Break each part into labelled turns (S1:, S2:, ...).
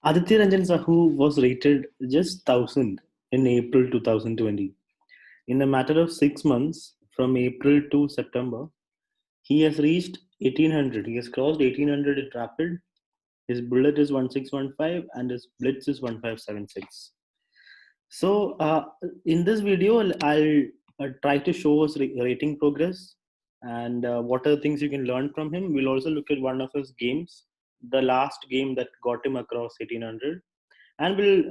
S1: Aditya Ranjan Sahu was rated just 1000 in April 2020. In a matter of 6 months, from April to September, he has reached 1800. He has crossed 1800 in rapid. His bullet is 1615 and his blitz is 1576. So, in this video, I'll try to show us rating progress and what are the things you can learn from him. We'll also look at one of his games, the last game that got him across 1800, and we'll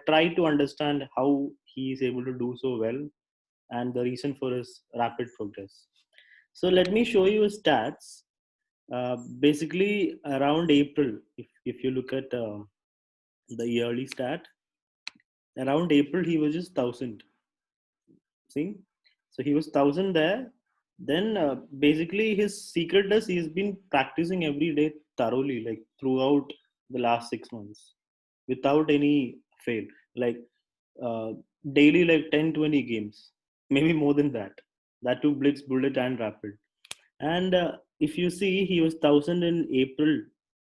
S1: try to understand how he is able to do so well and the reason for his rapid progress. So, let me show you his stats. Basically, around April, if you look at the yearly stat, around April he was just 1000. See, so he was 1000 there. Then basically his secret is he's been practicing every day thoroughly, like throughout the last 6 months, without any fail. Like uh, daily, like 10-20 games, maybe more than that. That too, blitz, bullet, and rapid. And if you see, he was 1000 in April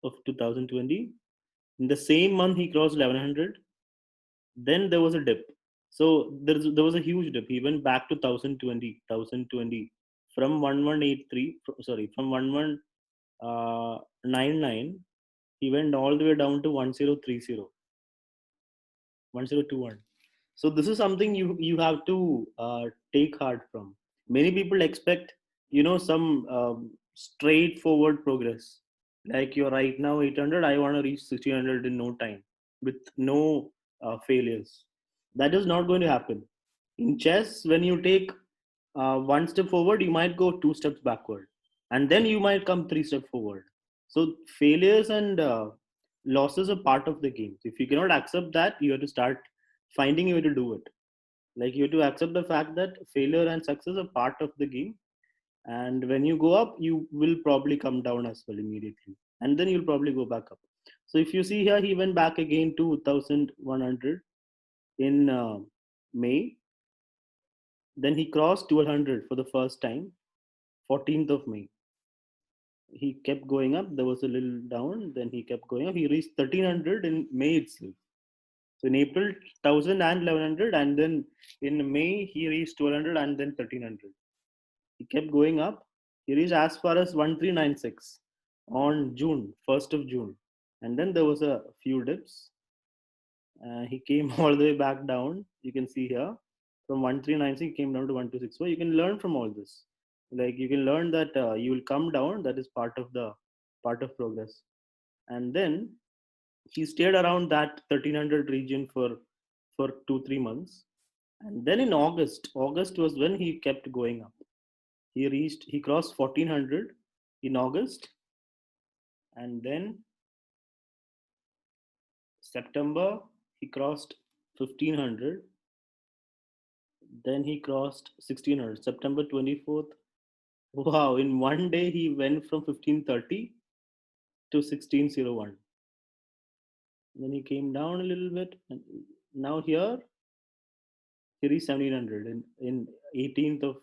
S1: of 2020. In the same month, he crossed 1100. Then there was a dip. So there was a huge dip. He went back to 1020 from 1183. Sorry, from 1199. He went all the way down to 1030, 1021. So this is something you have to take heart from. Many people expect some straightforward progress. Like you're right now 800, I want to reach 1600 in no time with no failures. That is not going to happen. In chess, when you take one step forward, you might go two steps backward, and then you might come three steps forward. So failures and losses are part of the game. If you cannot accept that, you have to start finding a way to do it. Like you have to accept the fact that failure and success are part of the game, and when you go up, you will probably come down as well immediately, and then you'll probably go back up. So if you see here, he went back again to 1100 in May. Then he crossed 1200 for the first time, 14th of May. He kept going up. There was a little down. Then he kept going up. He reached 1300 in May itself. So in April, 1000 and 1100, and then in May he reached 1200 and then 1300. He kept going up. He reached as far as 1396 on June, 1st of June, and then there was a few dips. He came all the way back down. You can see here from 1396 he came down to 1264. You can learn from all this. Like you can learn that you will come down. That is part of progress. And then he stayed around that 1300 region for 2-3 months, and then in August was when he kept going up. He crossed 1400 in August, and then September he crossed 1500. Then he crossed 1600. September 24th. Wow! In one day he went from 1530 to 1601. Then he came down a little bit, and now here he reached 1700 in 18th of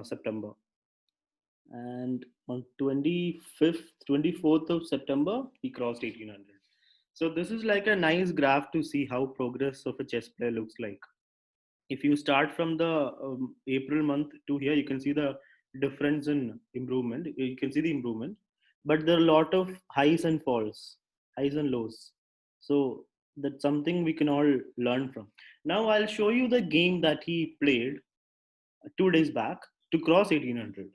S1: September. And on 25th, 24th of September, he crossed 1800. So this is like a nice graph to see how progress of a chess player looks like. If you start from the April month to here, you can see the difference in improvement. You can see the improvement, but there are a lot of highs and falls, highs and lows. So that's something we can all learn from. Now I'll show you the game that he played 2 days back to cross 1800.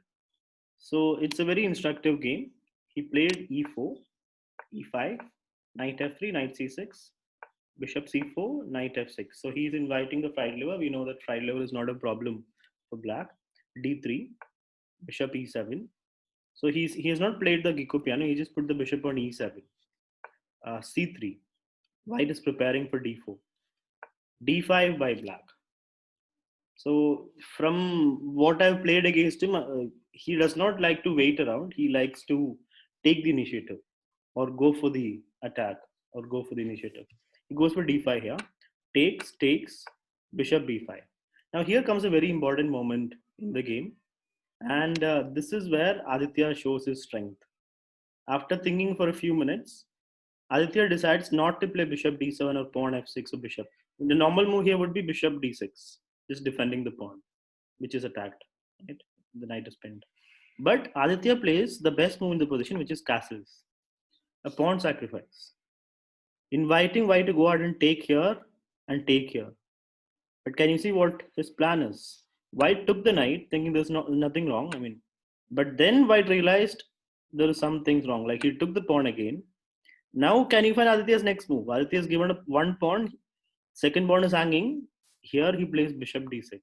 S1: So it's a very instructive game. He played e4, e5, knight f3, knight c6, bishop c4, knight f6. So he's inviting the fried liver. We know that fried liver is not a problem for black. d3, bishop e7. So he has not played the Gecko piano. He just put the bishop on e7. C3. White is preparing for d4. d5 by black. So from what I've played against him, he does not like to wait around. He likes to take the initiative or go for the attack or go for the initiative. He goes for d5 here, takes, bishop b5. Now here comes a very important moment in the game, and this is where Aditya shows his strength. After thinking for a few minutes, Aditya decides not to play bishop d7 or pawn f6 or bishop. The normal move here would be bishop d6, just defending the pawn, which is attacked. Right? The knight is pinned. But Aditya plays the best move in the position, which is castles, a pawn sacrifice, inviting white to go ahead and take here and take here. But can you see what his plan is? White took the knight, thinking there's nothing wrong. I mean, but then White realized there is some things wrong. Like he took the pawn again. Now, can you find Aditya's next move? Aditya has given up one pawn. Second pawn is hanging. Here he plays bishop d6.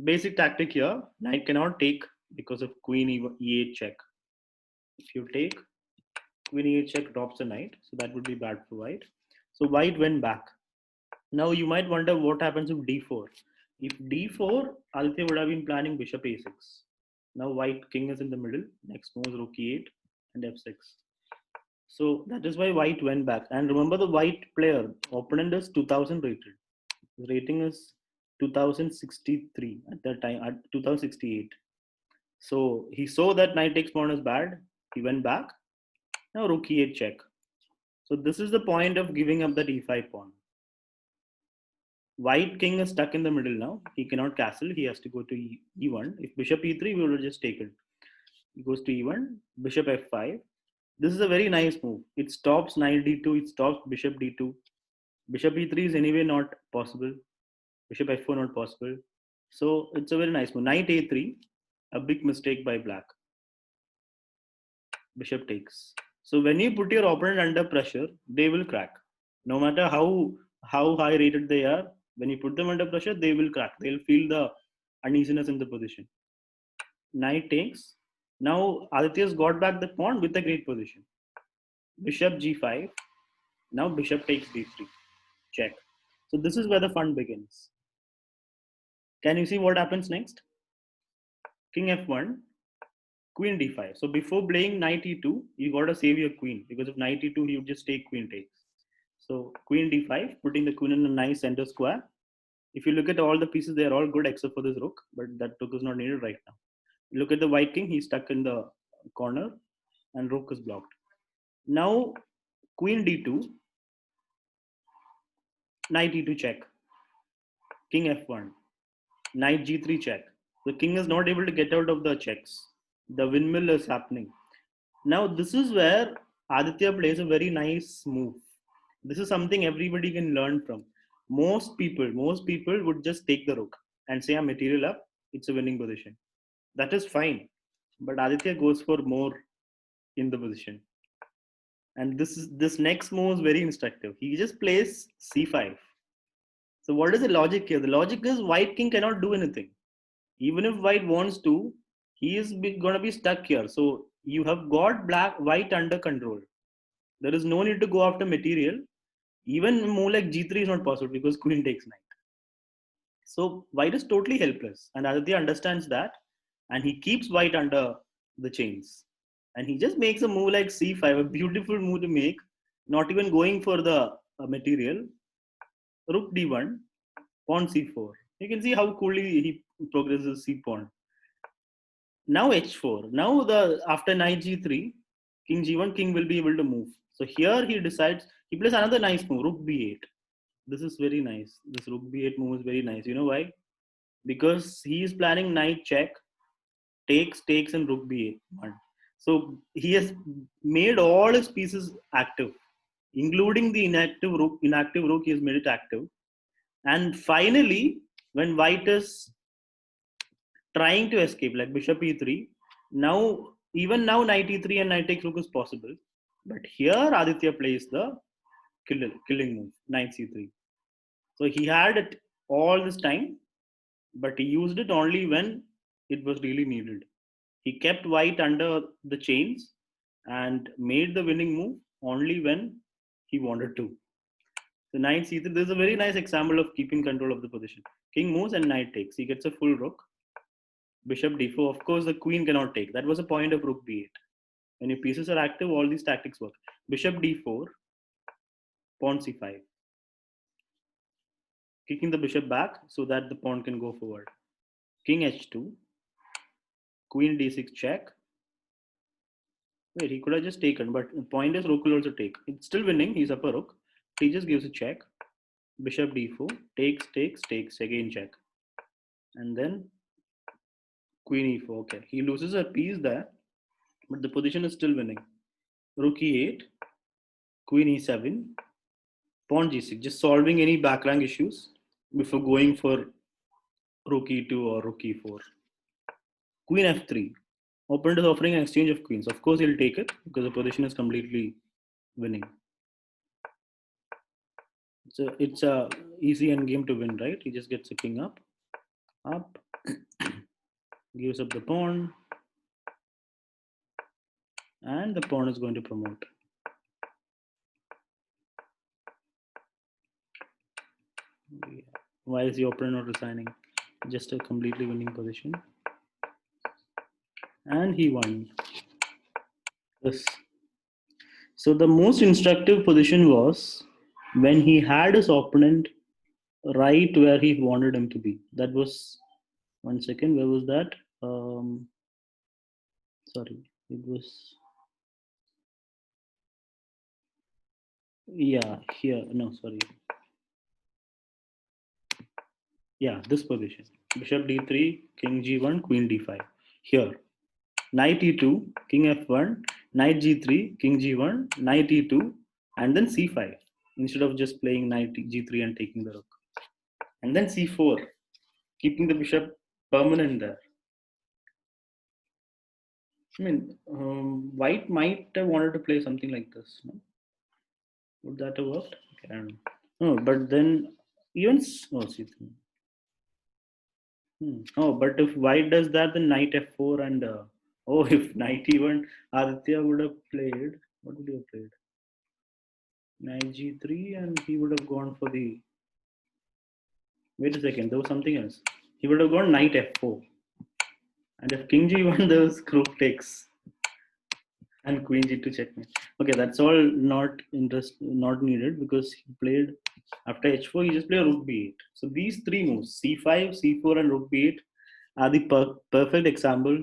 S1: Basic tactic here. Knight cannot take because of queen e8 check. If you take, queen e8 check drops the knight. So that would be bad for white. So white went back. Now you might wonder what happens if d4. If d4, Aditya would have been planning bishop a6. Now white king is in the middle. Next move is rook e8 and f6. So that is why white went back. And remember the white player, opponent is 2000 rated. His rating is 2063 at that time, at 2068. So he saw that knight takes pawn is bad. He went back. Now rook e8 check. So this is the point of giving up that e5 pawn. White king is stuck in the middle now. He cannot castle. He has to go to e1. If bishop e3, we will just take it. He goes to e1, bishop f5. This is a very nice move. It stops knight d2. It stops bishop d2. Bishop e3 is anyway not possible. Bishop f4 not possible. So it's a very nice move. Knight a3, a big mistake by black. Bishop takes. So when you put your opponent under pressure, they will crack. No matter how high rated they are, when you put them under pressure, they will crack. They'll feel the uneasiness in the position. Knight takes. Now Aditya's got back the pawn with a great position. Bishop g5. Now bishop takes d3. Check. So this is where the fun begins. Can you see what happens next? King f1, queen d5. So before playing knight e2, you got to save your queen, because if knight e2, you just take queen takes. So queen d5, putting the queen in a nice center square. If you look at all the pieces, they are all good except for this rook, but that rook is not needed right now. Look at the white king, he's stuck in the corner and rook is blocked. Now queen d2, knight e2 check, king f1, knight g3 check. The king is not able to get out of the checks. The windmill is happening. Now this is where Aditya plays a very nice move. This is something everybody can learn from. Most people would just take the rook and say, I'm material up, it's a winning position. That is fine. But Aditya goes for more in the position. And this next move is very instructive. He just plays c5. So what is the logic here? The logic is white king cannot do anything. Even if white wants to, he is going to be stuck here. So you have got white under control. There is no need to go after material. Even move like g3 is not possible because queen takes knight. So white is totally helpless. And Aditya understands that. And he keeps white under the chains. And he just makes a move like c5, a beautiful move to make, not even going for the material. Rook d1, pawn c4. You can see how coolly he progresses c pawn. Now h4. Now after knight g3, king g1, king will be able to move. So here he decides, he plays another nice move, rook b8. This is very nice. This rook b8 move is very nice. You know why? Because he is planning knight check, takes, and rook b8. So he has made all his pieces active, including the inactive rook. Inactive rook, he has made it active. And finally, when white is trying to escape, like bishop e3, now even now knight e3 and knight takes rook is possible. But here Aditya plays the killing move, knight c3. So he had it all this time, but he used it only when it was really needed. He kept white under the chains and made the winning move only when he wanted to. So knight c3, this is a very nice example of keeping control of the position. King moves and knight takes. He gets a full rook. Bishop d4. Of course, the queen cannot take. That was the point of rook b8. When your pieces are active, all these tactics work. Bishop d4, pawn c5. Kicking the bishop back so that the pawn can go forward. King h2, queen d6 check, Wait, he could have just taken, but the point is rook will also take. It's still winning. He's upper rook. He just gives a check. Bishop d4, takes, takes, takes, again check. And then queen e4. Okay, he loses a piece there, but the position is still winning. Rook e8, queen e7, pawn g6, just solving any back rank issues before going for rook e2 or rook e4. Queen f3. Opponent is offering an exchange of queens. Of course, he'll take it because the position is completely winning. It's a easy endgame to win, right? He just gets a king up, gives up the pawn, and the pawn is going to promote. Why is the opponent not resigning? Just a completely winning position. And he won. Yes. So the most instructive position was when he had his opponent right where he wanted him to be. That was 1 second. Where was that? Sorry, it was here. No, sorry. Yeah, this position. Bishop d3, king g1, queen d5. Here, knight e2, king f1, knight g3, king g1, knight e2, and then c5 instead of just playing knight g3 and taking the rook. And then c4, keeping the bishop permanent there. I mean, white might have wanted to play something like this. No? Would that have worked? Okay, I don't know. No, but then even c3. Oh, but if white does that, then knight f4 and if knight even Aditya would have played. What would he have played? Knight g3, and he would have gone for the. Wait a second, there was something else. He would have gone knight f4, and if king g1, there was rook takes and queen g2 checkmate. Okay, that's all not needed because he played after h4. He just played rook b8. So these three moves, c5, c4, and rook b8, are the perfect example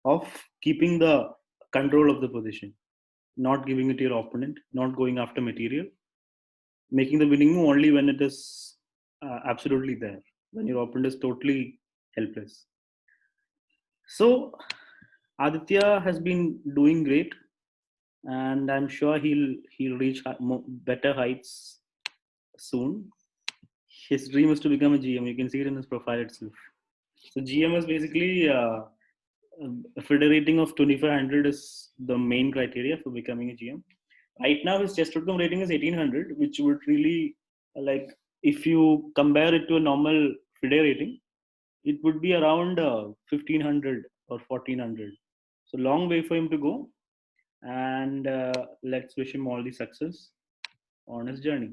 S1: of keeping the control of the position, not giving it to your opponent, not going after material, making the winning move only when it is absolutely there, when your opponent is totally helpless. So Aditya has been doing great, and I'm sure he'll reach better heights soon. His dream is to become a GM. You can see it in his profile itself. So GM is basically a FIDE rating of 2500 is the main criteria for becoming a GM. Right now, his chess.com rating is 1800, which would really like if you compare it to a normal FIDE rating, it would be around 1500 or 1400. So long way for him to go, and let's wish him all the success on his journey.